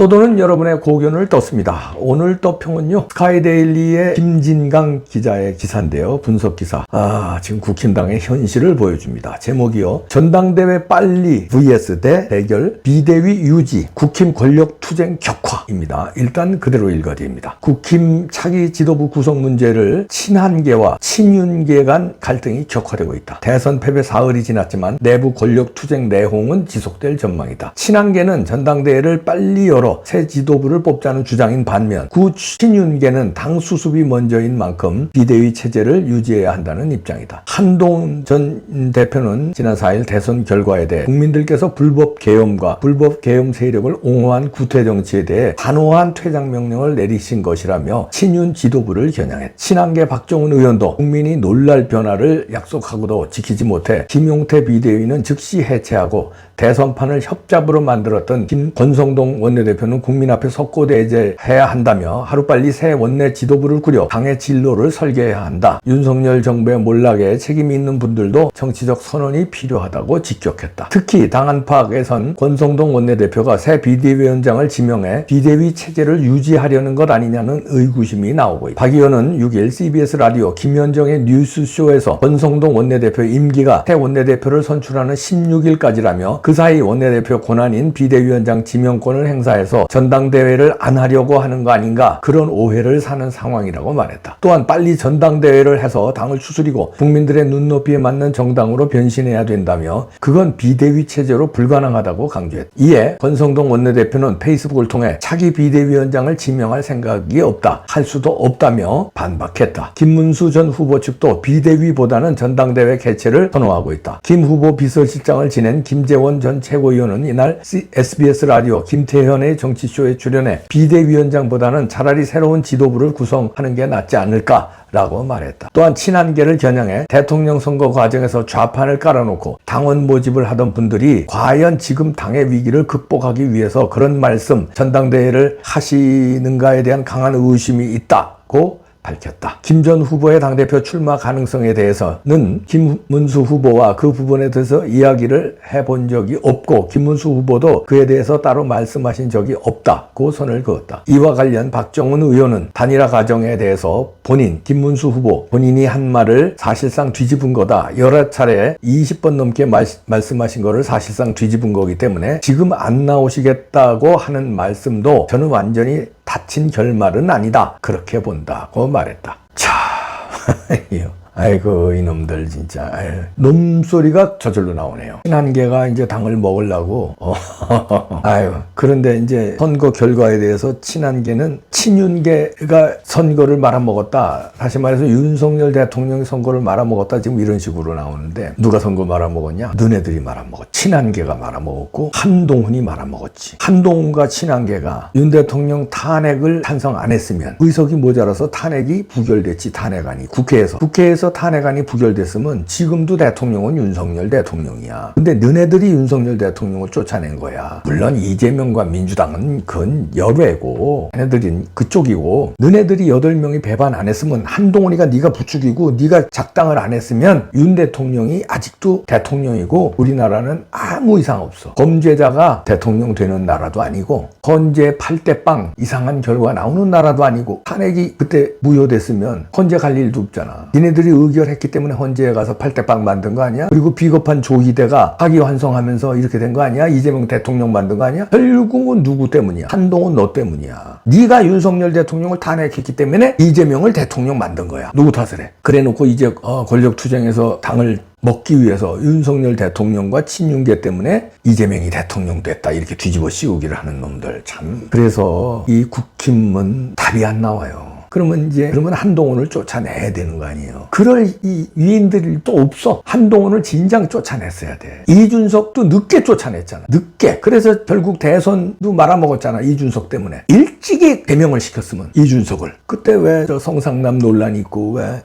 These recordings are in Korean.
떠도는 여러분의 고견을 떴습니다. 오늘 떠평은요, 스카이데일리의 김진강 기자의 기사인데요. 분석기사. 지금 국힘당의 현실을 보여줍니다. 제목이요, 전당대회 빨리 vs 대결 비대위 유지 국힘 권력투쟁 격화입니다. 일단 그대로 읽어드립니다. 국힘 차기 지도부 구성 문제를 친한계와 친윤계 간 갈등이 격화되고 있다. 대선 패배 사흘이 지났지만 내부 권력투쟁 내홍은 지속될 전망이다. 친한계는 전당대회를 빨리 열어 새 지도부를 뽑자는 주장인 반면 구친윤계는 당 수습이 먼저인 만큼 비대위 체제를 유지해야 한다는 입장이다. 한동훈 전 대표는 지난 4일 대선 결과에 대해 국민들께서 불법 계엄과 불법 계엄 세력을 옹호한 구태 정치에 대해 단호한 퇴장 명령을 내리신 것이라며 친윤 지도부를 겨냥했다. 친한계 박정훈 의원도 국민이 놀랄 변화를 약속하고도 지키지 못해 김용태 비대위는 즉시 해체하고 대선판을 협잡으로 만들었던 권성동 원내대표는 국민 앞에 석고대죄해야 한다며 하루빨리 새 원내 지도부를 꾸려 당의 진로를 설계해야 한다. 윤석열 정부의 몰락에 책임이 있는 분들도 정치적 선언이 필요하다고 직격했다. 특히 당 안팎에선 권성동 원내대표가 새 비대위원장을 지명해 비대위 체제를 유지하려는 것 아니냐는 의구심이 나오고 있다. 박 의원은 6일 CBS 라디오 김현정의 뉴스쇼에서 권성동 원내대표 임기가 새 원내대표를 선출하는 16일까지라며 그 사이 원내대표 권한인 비대위원장 지명권을 행사해서 전당대회를 안 하려고 하는 거 아닌가, 그런 오해를 사는 상황이라고 말했다. 또한 빨리 전당대회를 해서 당을 추스리고 국민들의 눈높이에 맞는 정당으로 변신해야 된다며 그건 비대위 체제로 불가능하다고 강조했다. 이에 권성동 원내대표는 페이스북을 통해 차기 비대위원장을 지명할 생각이 없다, 할 수도 없다며 반박했다. 김문수 전 후보 측도 비대위보다는 전당대회 개최를 선호하고 있다. 김 후보 비서실장을 지낸 김재원 전 최고위원은 이날 SBS 라디오 김태현의 정치쇼에 출연해 비대위원장보다는 차라리 새로운 지도부를 구성하는 게 낫지 않을까라고 말했다. 또한 친한계를 겨냥해 대통령 선거 과정에서 좌판을 깔아놓고 당원 모집을 하던 분들이 과연 지금 당의 위기를 극복하기 위해서 그런 말씀, 전당대회를 하시는가에 대한 강한 의심이 있다고 밝혔다. 김 전 후보의 당대표 출마 가능성에 대해서는 김문수 후보와 그 부분에 대해서 이야기를 해본 적이 없고 김문수 후보도 그에 대해서 따로 말씀하신 적이 없다고 선을 그었다. 이와 관련 박정훈 의원은 단일화 과정에 대해서 김문수 후보 본인이 한 말을 사실상 뒤집은 거다. 여러 차례 20번 넘게 말씀하신 거를 사실상 뒤집은 거기 때문에 지금 안 나오시겠다고 하는 말씀도 저는 완전히 닫힌 결말은 아니다, 그렇게 본다고 말했다. 자, 아이고 이놈들 진짜, 놈소리가 저절로 나오네요. 친한계가 이제 당을 먹으려고 그런데 이제 선거 결과에 대해서 친한계는 친윤계가 선거를 말아먹었다, 다시 말해서 윤석열 대통령이 선거를 말아먹었다, 지금 이런 식으로 나오는데 누가 선거 말아먹었냐? 너네들이 말아먹었지. 친한계가 말아먹었고 한동훈이 말아먹었지. 한동훈과 친한계가 윤 대통령 탄핵을 찬성 안 했으면 의석이 모자라서 탄핵이 부결됐지. 탄핵안이 국회에서 탄핵안이 부결됐으면 지금도 대통령은 윤석열 대통령이야. 근데 너네들이 윤석열 대통령을 쫓아낸 거야. 물론 이재명과 민주당은 그건 열외고 얘네들은 그쪽이고, 너네들이 8명이 배반 안 했으면 한동훈이가 네가 부추기고 네가 작당을 안 했으면 윤 대통령이 아직도 대통령이고 우리나라는 아무 이상 없어. 범죄자가 대통령 되는 나라도 아니고 헌재 8대0 이상한 결과 나오는 나라도 아니고 탄핵이 그때 무효됐으면 헌재 갈 일도 없잖아. 니네들이 의결했기 때문에 헌재에 가서 8대0 만든 거 아니야? 그리고 비겁한 조희대가 파기환송하면서 이렇게 된 거 아니야? 이재명 대통령 만든 거 아니야? 결국은 누구 때문이야? 한동훈 너 때문이야. 네가 윤석열 대통령을 탄핵했기 때문에 이재명을 대통령 만든 거야. 누구 탓을 해? 그래놓고 이제 권력투쟁에서 당을 먹기 위해서 윤석열 대통령과 친윤계 때문에 이재명이 대통령 됐다, 이렇게 뒤집어 씌우기를 하는 놈들 참. 그래서 이 국힘은 답이 안 나와요. 그러면 한동훈을 쫓아내야 되는 거 아니에요. 그럴 이 위인들이 또 없어. 한동훈을 진작 쫓아냈어야 돼. 이준석도 늦게 쫓아냈잖아. 늦게. 그래서 결국 대선도 말아먹었잖아. 이준석 때문에. 일찍이 대명을 시켰으면 이준석을. 그때 왜 저 성상남 논란이 있고 왜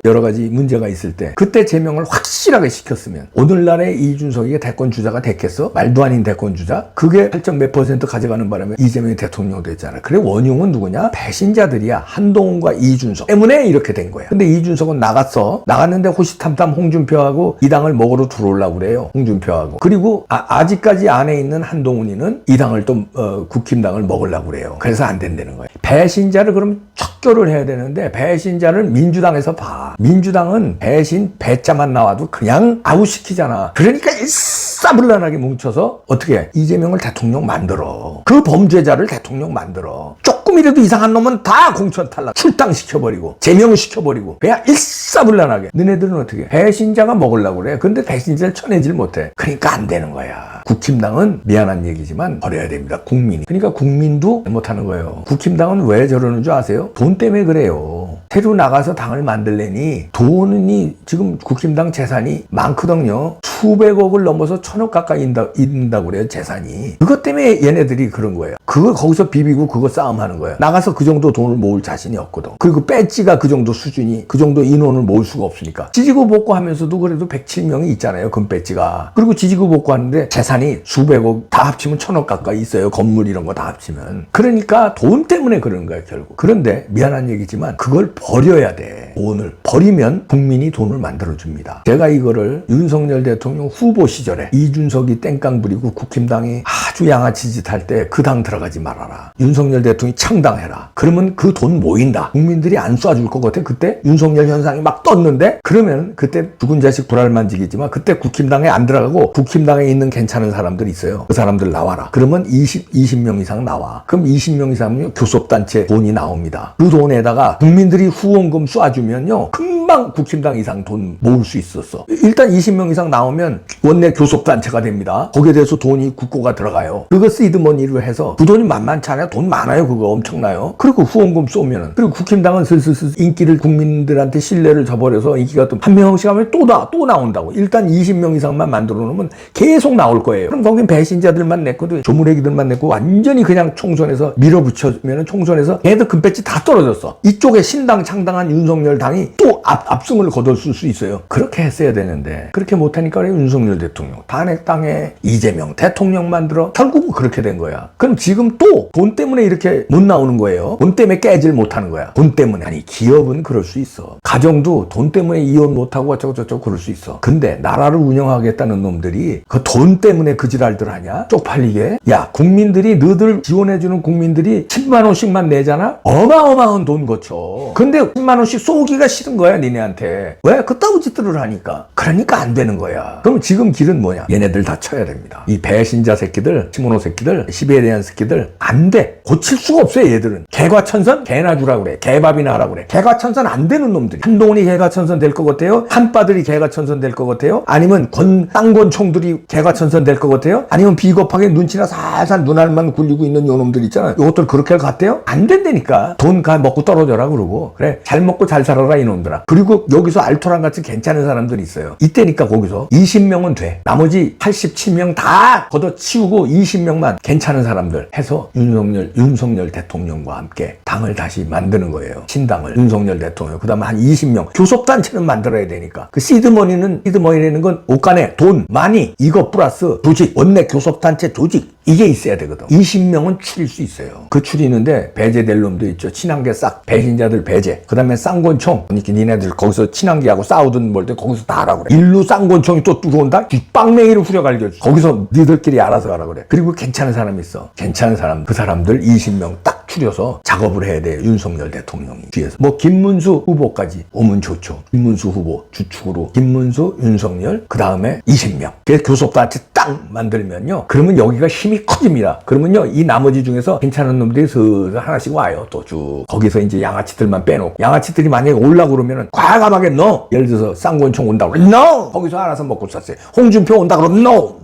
여러 가지 문제가 있을 때 그때 제명을 확실하게 시켰으면 오늘날의 이준석이 대권 주자가 됐겠어? 말도 아닌 대권 주자? 그게 8.몇% 가져가는 바람에 이재명이 대통령 됐잖아. 그래 원흉은 누구냐? 배신자들이야. 한동훈과 이준석 때문에 이렇게 된 거야. 근데 이준석은 나갔어. 나갔는데 호시탐탐 홍준표하고 이 당을 먹으러 들어오려고 그래요. 홍준표하고. 그리고 아직까지 안에 있는 한동훈이는 이 당을 또 국힘당을 먹으려고 그래요. 그래서 안 된다는 거예요. 배신자를 그럼 척결을 해야 되는데 배신자를 민주당에서 봐. 민주당은 배신 배자만 나와도 그냥 아웃시키잖아. 그러니까 일사불란하게 뭉쳐서 어떻게 이재명을 대통령 만들어. 그 범죄자를 대통령 만들어. 조금이라도 이상한 놈은 다 공천 탈락, 출당시켜버리고 제명시켜버리고 그냥 일사불란하게. 너네들은 어떻게 배신자가 먹으려고 그래. 근데 배신자를 쳐내질 못해. 그러니까 안 되는 거야. 국힘당은 미안한 얘기지만 버려야 됩니다. 국민이. 그러니까 국민도 못하는 거예요. 국힘당은 왜 저러는 줄 아세요? 돈 때문에 그래요. 새로 나가서 당을 만들려니 돈이 지금 국힘당 재산이 많거든요. 수백억을 넘어서 1,000억 가까이 있는다고 그래요. 재산이. 그것 때문에 얘네들이 그런 거예요. 그거 거기서 비비고 그거 싸움하는 거예요. 나가서 그 정도 돈을 모을 자신이 없거든. 그리고 배지가 그 정도 수준이 그 정도 인원을 모을 수가 없으니까. 지지고 볶고 하면서도 그래도 107명이 있잖아요. 금배지가. 그리고 지지고 볶고 하는데 재산이 수백억 다 합치면 1,000억 가까이 있어요. 건물 이런 거 다 합치면. 그러니까 돈 때문에 그러는 거예요. 결국. 그런데 미안한 얘기지만 그걸 버려야 돼. 돈을 버리면 국민이 돈을 만들어줍니다. 제가 이거를 윤석열 대통령 후보 시절에 이준석이 땡깡 부리고 국힘당이 아주 양아치 짓 할 때 그 당 들어가지 말아라. 윤석열 대통령이 창당해라. 그러면 그 돈 모인다. 국민들이 안 쏴줄 것 같아. 그때 윤석열 현상이 막 떴는데 그러면 그때 죽은 자식 불알만지기지만 그때 국힘당에 안 들어가고 국힘당에 있는 괜찮은 사람들이 있어요. 그 사람들 나와라. 그러면 20명 이상 나와. 그럼 20명 이상은 교섭단체 돈이 나옵니다. 그 돈에다가 국민들이 후원금 쏴주면요. 금방 국힘당 이상 돈 모을 수 있었어. 일단 20명 이상 나오면 원내 교섭단체가 됩니다. 거기에 대해서 돈이 국고가 들어가요. 그거 시드머니로 해서 그 돈이 만만치 않아요. 돈 많아요. 그거 엄청나요. 그리고 후원금 쏘면은. 그리고 국힘당은 슬슬 인기를 국민들한테 신뢰를 저버려서 인기가 또 한 명씩 하면 또 나온다고. 일단 20명 이상만 만들어 놓으면 계속 나올 거예요. 그럼 거긴 배신자들만 냈거든. 조무래기들만 냈고 완전히 그냥 총선에서 밀어붙여면은 총선에서 걔들 금배지 다 떨어졌어. 이쪽에 신당 창당한 윤석열 당이 또 압승을 거뒀을 수 있어요. 그렇게 했어야 되는데 그렇게 못하니까 윤석열 대통령 탄핵당해 이재명 대통령 만들어 결국은 그렇게 된 거야. 그럼 지금 또 돈 때문에 이렇게 못 나오는 거예요. 돈 때문에 깨질 못하는 거야. 돈 때문에. 아니 기업은 그럴 수 있어. 가정도 돈 때문에 이혼 못하고 어쩌고저쩌고 그럴 수 있어. 근데 나라를 운영하겠다는 놈들이 그 돈 때문에 그 지랄들 하냐? 쪽팔리게. 야 국민들이 너들 지원해주는 국민들이 10만 원씩만 내잖아? 어마어마한 돈 거쳐. 근데 10만 원씩 쏘기가 싫은 거야 니네한테. 왜? 그따구 짓들을 하니까. 그러니까 안 되는 거야. 그럼 지금 길은 뭐냐? 얘네들 다 쳐야 됩니다. 이 배신자 새끼들, 시모노 새끼들, 시베리안 새끼들 안 돼. 고칠 수가 없어요 얘들은. 개과천선? 개나 주라 그래. 개밥이나 하라 그래. 개과천선 안 되는 놈들이. 한동훈이 개과천선 될 것 같아요? 한빠들이 개과천선 될 것 같아요? 아니면 쌍권총들이 개과천선 될 것 같아요? 아니면 비겁하게 눈치나 살살 눈알만 굴리고 있는 요 놈들 있잖아. 요것들 그렇게 같아요? 안 된다니까. 돈 가 먹고 떨어져라 그러고. 그래 잘 먹고 잘 살아라 이놈들아. 그리고 여기서 알토란 같이 괜찮은 사람들이 있어요. 이때니까 거기서 20명은 돼. 나머지 87명 다 걷어치우고 20명만 괜찮은 사람들 해서 윤석열 대통령과 함께 당을 다시 만드는 거예요. 신당을. 윤석열 대통령. 그 다음에 한 20명. 교섭단체는 만들어야 되니까. 그 시드머니라는 건 옷간에 돈, 많이 이거 플러스 조직, 원내 교섭단체 조직 이게 있어야 되거든. 20명은 추릴 수 있어요. 그 추리는데 배제될 놈도 있죠. 친한계 싹 배신자들 배제. 그 다음에 쌍권총. 그러니까 니네들 거기서 친한계하고 싸우든 뭘 때 거기서 다 하라 그래. 일루 쌍권총이 또 들어온다? 뒷방맹이를 후려갈겨줘. 거기서 니들끼리 알아서 하라 그래. 그리고 괜찮은 사람 있어. 괜찮은 사람. 그 사람들 20명 딱 추려서 작업을 해야 돼요. 윤석열 대통령이 뒤에서. 뭐 김문수 후보까지 오면 좋죠. 김문수 후보 주축으로 김문수, 윤석열 그 다음에 20명. 그래서 교섭단체 딱 만들면요. 그러면 여기가 힘이 커집니다. 그러면요 이 나머지 중에서 괜찮은 놈들이 슬슬 하나씩 와요. 또 쭉 거기서 이제 양아치들만 빼놓고 양아치들이 만약에 올라고 그러면은 과감하게 no. 예를 들어서 쌍권총 온다고 그러면 no. 거기서 알아서 먹고 쐈어요. 홍준표 온다 그러면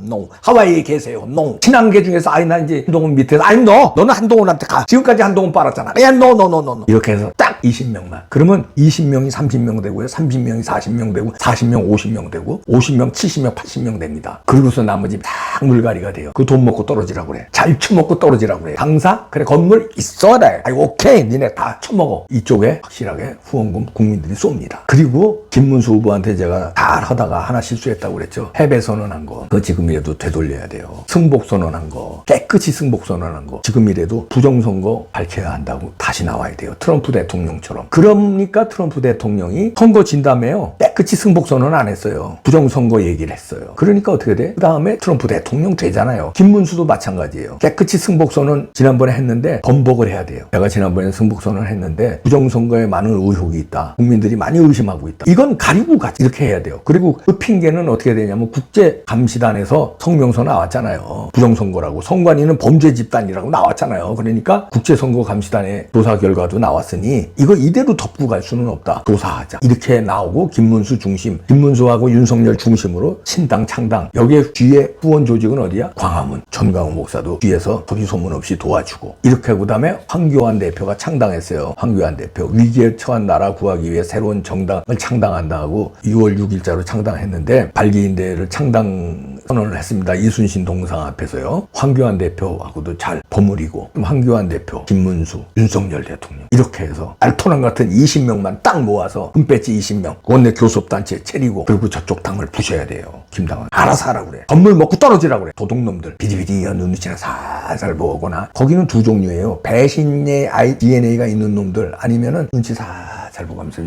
no. 하와이에 계세요. no. 친한계 중에서 아니 나 이제 한동훈 밑에서 아니 no. 너는 한동훈한테 가. 지금까지 한동훈 빨았잖아. 야 no. 이렇게 해서 딱 20명만. 그러면 20명이 30명 되고요. 30명이 40명 되고 40명 50명 되고 50명 70명 80명 됩니다. 그리고서 나머지 딱 물갈이가 돼요. 그 돈 먹고 떨어지라고 그래. 잘 처먹고 떨어지라고 그래. 당사? 그래 건물 있어야 돼. 아이 오케이 니네 다 처먹어. 이쪽에 확실하게 후원금 국민들이 쏩니다. 그리고 김문수 후보한테 제가 잘 하다가 하나 실수했다고 그랬죠. 패배 선언한 거. 그거 지금이라도 되돌려야 돼요. 승복 선언한 거. 깨끗이 승복 선언한 거. 지금이라도 부정선거 밝혀야 한다고 다시 나와야 돼요. 트럼프 대통령처럼. 그러니까 트럼프 대통령이 선거 진 다음에요. 깨끗이 승복 선언 안 했어요. 부정선거 얘기를 했어요. 그러니까 어떻게 돼? 그 다음에 트럼프 대통령 되잖아요. 김문수도 마찬가지예요. 깨끗이 승복 선언 지난번에 했는데 번복을 해야 돼요. 내가 지난번에 승복 선언을 했는데 부정선거에 많은 의혹이 있다. 국민들이 많이 의심하고 있다. 이건 가리고 가지. 이렇게 해야 돼요. 그리고 그 핑계는 어떻게 되냐면 국제감시단에서 성명서 나왔잖아요. 부정선거라고. 선관위는 범죄 집단이라고 나왔잖아요. 그러니까 국제선거감시단의 조사 결과도 나왔으니 이거 이대로 덮고 갈 수는 없다. 조사하자. 이렇게 나오고 김문수 중심, 김문수하고 윤석열 중심으로 신당 창당. 여기에 뒤에 후원 조직은 어디야? 광화문. 전광훈 목사도 뒤에서 소리 소문 없이 도와주고. 이렇게 하고 그다음에 황교안 대표가 창당했어요. 황교안 대표. 위기에 처한 나라 구하기 위해 새로운 정당을 창당한다 하고 6월 6일자로 창당했는데 발기인대를 창당 선언을 했습니다. 이순신 동상 앞에서요. 황교안 대표하고도 잘 버무리고 황교안 대표, 김문수, 윤석열 대통령 이렇게 해서 알토란 같은 20명만 딱 모아서 금배지 20명 원내 교섭단체 차리고 그리고 저쪽 당을 부셔야 돼요. 김당은 알아서 하라고 그래. 건물 먹고 떨어지라고 그래. 도둑놈들 비리비리 눈치나 살살 보거나 거기는 두 종류예요. 배신의 DNA가 있는 놈들 아니면은 눈치 살살 보면서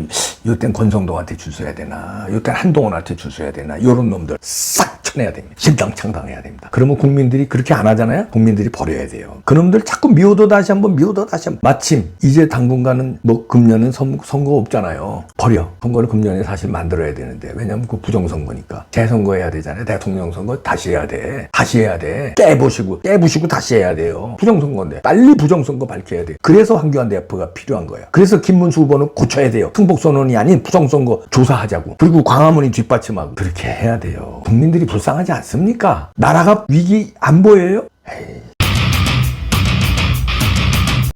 요땐 권성동한테 줄 서야 되나 요땐 한동훈한테 줄 서야 되나 요런 놈들 싹 쳐내야 됩니다. 신당 창당해야 됩니다. 그러면 국민들이 그렇게 안 하잖아요. 국민들이 버려야 돼요. 그놈들 자꾸 미워도 다시 한번 미워도 다시 한번. 마침 이제 당분간은 뭐 금년은 선거 없잖아요. 버려. 선거를 금년에 사실 만들어야 되는데 왜냐면 그 부정선거니까 재선거해야 되잖아요. 대통령 선거 다시 해야 돼. 다시 해야 돼. 깨부시고 다시 해야 돼요. 부정선거인데 빨리 부정선거 밝혀야 돼. 그래서 황교안 대표가 필요한 거예요. 그래서 김문수 후보는 고쳐야 돼요. 승복선언이 아닌 부정선거 조사하자고. 그리고 광화문이 뒷받침하고 그렇게 해야 돼요. 국민들이 불쌍하지 않습니까? 나라가 위기 안 보여요? 에이.